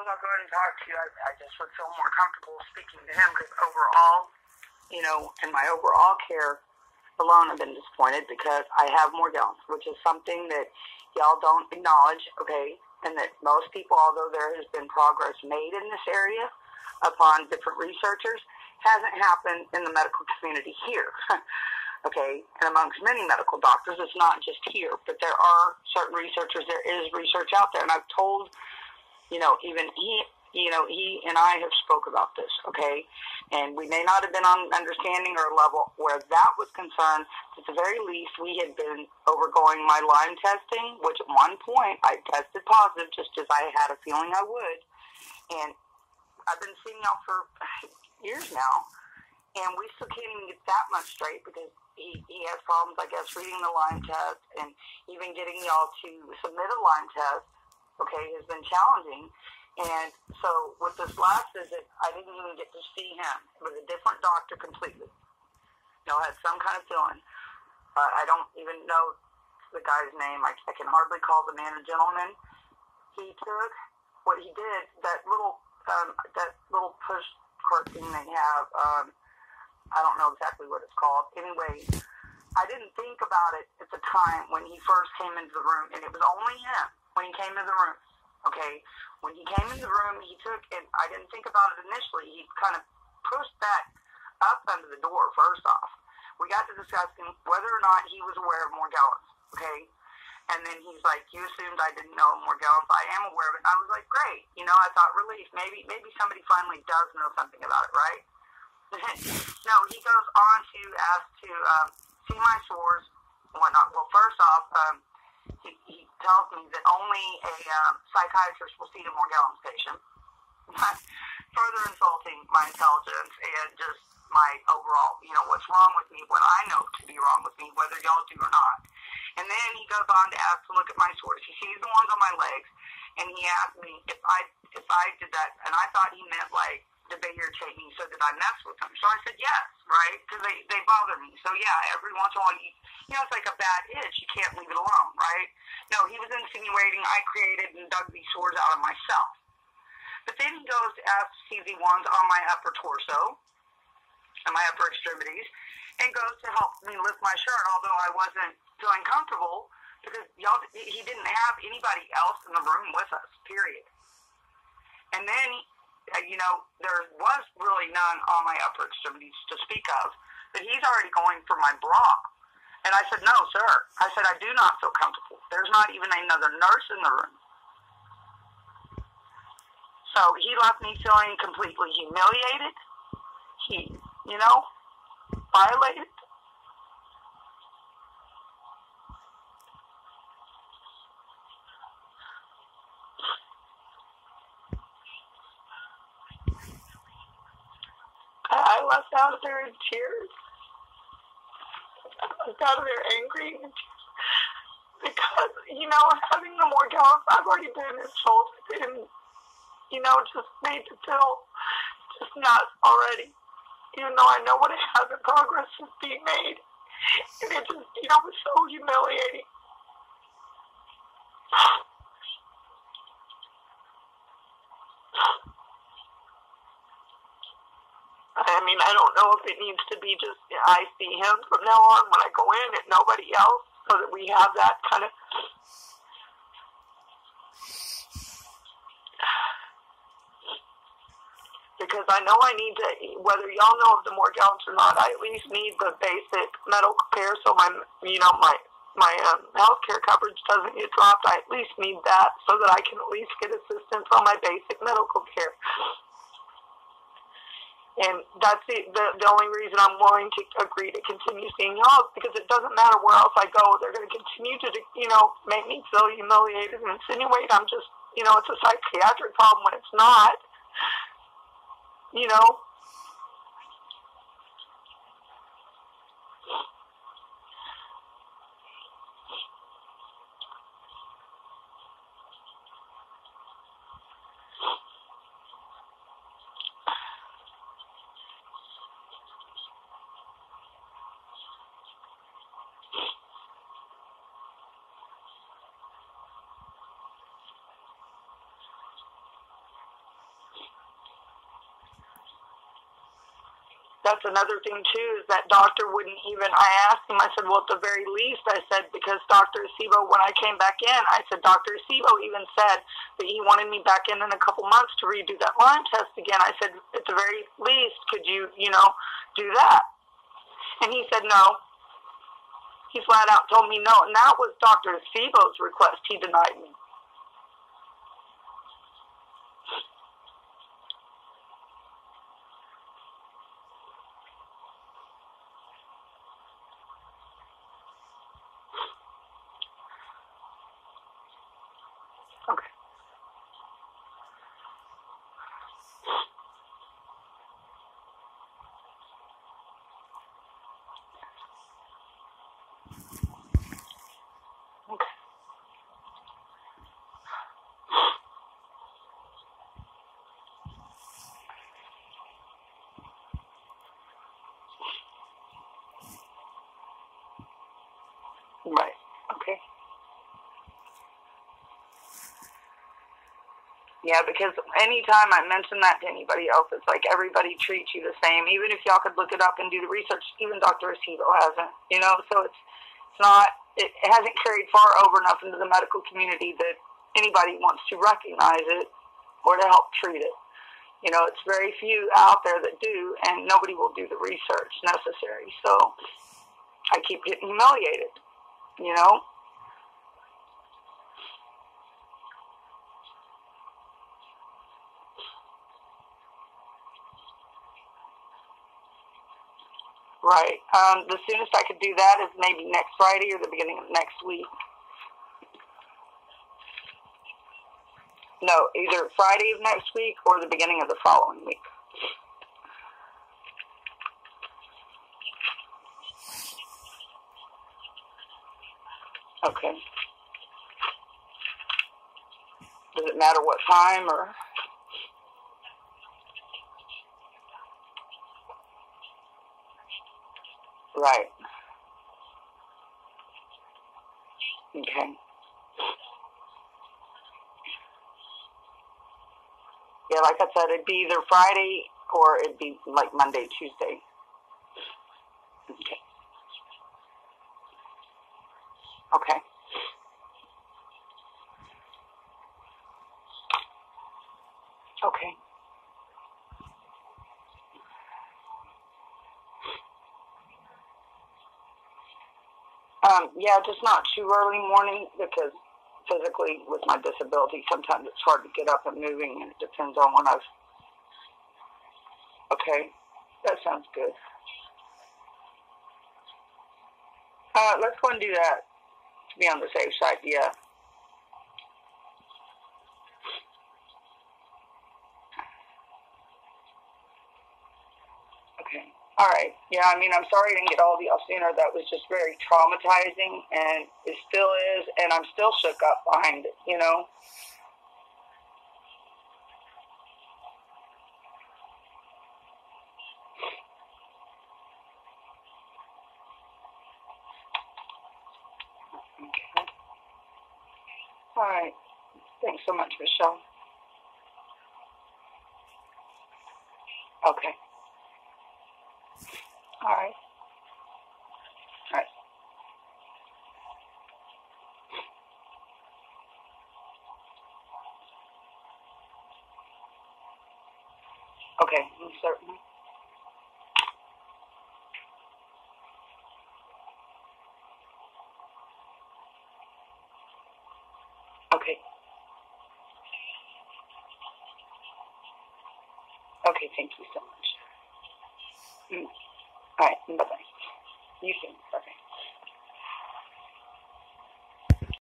suppose I'll go ahead and talk to you. I just would feel more comfortable speaking to him because overall, in my overall care alone, I've been disappointed because I have more gallons, which is something that y'all don't acknowledge, okay? And that most people, although there has been progress made in this area upon different researchers, hasn't happened in the medical community here, okay? And amongst many medical doctors, it's not just here, but there are certain researchers, there is research out there. And I've told, even he and I have spoke about this, okay? And we may not have been on understanding or level where that was concerned. At the very least, we had been overgoing my Lyme testing, which at one point I tested positive just as I had a feeling I would. And I've been seeing y'all for years now, and we still can't even get that much straight because he has problems, I guess, reading the Lyme test, and even getting y'all to submit a Lyme test, okay, has been challenging. And so with this last visit, I didn't even get to see him. It was a different doctor completely. I had some kind of feeling. I don't even know the guy's name. I can hardly call the man a gentleman. He took what he did, that little push cart thing they have. I don't know exactly what it's called. Anyway, I didn't think about it at the time when he first came into the room, and it was only him when he came into the room. Okay, when he came in the room, he took, and I didn't think about it initially, he kind of pushed that up under the door, first off. We got to discussing whether or not he was aware of more gallons, okay? And then he's like, you assumed I didn't know more gallons. I am aware of it. And I was like, great. I thought, relief. Maybe somebody finally does know something about it, right? No, he goes on to ask to see my sores and whatnot. Well, first off, he tells me that only a psychiatrist will see a more gallons patient, further insulting my intelligence and just my overall, what's wrong with me, what I know to be wrong with me, whether y'all do or not. And then he goes on to ask to look at my sores. He sees the ones on my legs, and he asked me if I did that, and I thought he meant like, did they irritate me? So did I mess with them? So I said yes, right? Because they bother me. So yeah, every once in a while, it's like a bad itch. You can't leave it alone, right? No, he was insinuating I created and dug these sores out of myself. But then he goes to ask to see the ones on my upper torso and my upper extremities, and goes to help me lift my shirt, although I wasn't feeling comfortable because he didn't have anybody else in the room with us, period. And then there was really none on my upper extremities to speak of, but he's already going for my bra. And I said, no, sir. I said, I do not feel comfortable. There's not even another nurse in the room. So he left me feeling completely humiliated. Violated. I left out of there in tears. I left out of there angry because, having the more gallons, I've already been insulted and, just made to feel just nuts already. Even though I know what I have in progress is being made. And it just, was so humiliating. I don't know if it needs to be just I see him from now on when I go in and nobody else, so that we have that kind of... Because I know I need to, whether y'all know of the more gallons or not, I at least need the basic medical care so my health care coverage doesn't get dropped. I at least need that so that I can at least get assistance on my basic medical care. And that's the only reason I'm willing to agree to continue seeing y'all, because it doesn't matter where else I go. They're going to continue to, make me feel humiliated and insinuate I'm just, it's a psychiatric problem when it's not. that's another thing too, is that doctor wouldn't even, I asked him, I said, well, at the very least, I said, because Dr. Acebo, when I came back in, I said, Dr. Acebo even said that he wanted me back in a couple months to redo that Lyme test again. I said, at the very least, could you, do that? And he said no. He flat out told me no, and that was Dr. Acebo's request. He denied me. Okay. Okay. Right. Okay. Yeah, because anytime I mention that to anybody else, it's like everybody treats you the same. Even if y'all could look it up and do the research, even Dr. Acebo hasn't, so it's not, it hasn't carried far over enough into the medical community that anybody wants to recognize it or to help treat it. It's very few out there that do, and nobody will do the research necessary. So I keep getting humiliated, Right. The soonest I could do that is maybe next Friday or the beginning of next week. No, either Friday of next week or the beginning of the following week. Okay. Does it matter what time or? Right. Okay. Yeah, like I said, it'd be either Friday or it'd be like Monday, Tuesday. Okay. Okay. Okay. Yeah, just not too early morning because physically with my disability, sometimes it's hard to get up and moving, and it depends on when I've. Okay, that sounds good. Let's go and do that to be on the safe side. Yeah. Okay. All right. Yeah, I mean, I'm sorry I didn't get all the y'all sooner. That was just very traumatizing, and it still is, and I'm still shook up behind it, Okay. All right. Thanks so much, Michelle. Okay. All right. All right. Okay. Certainly. Okay. Okay. Thank you so much. All right. Bye-bye. You too. Bye-bye.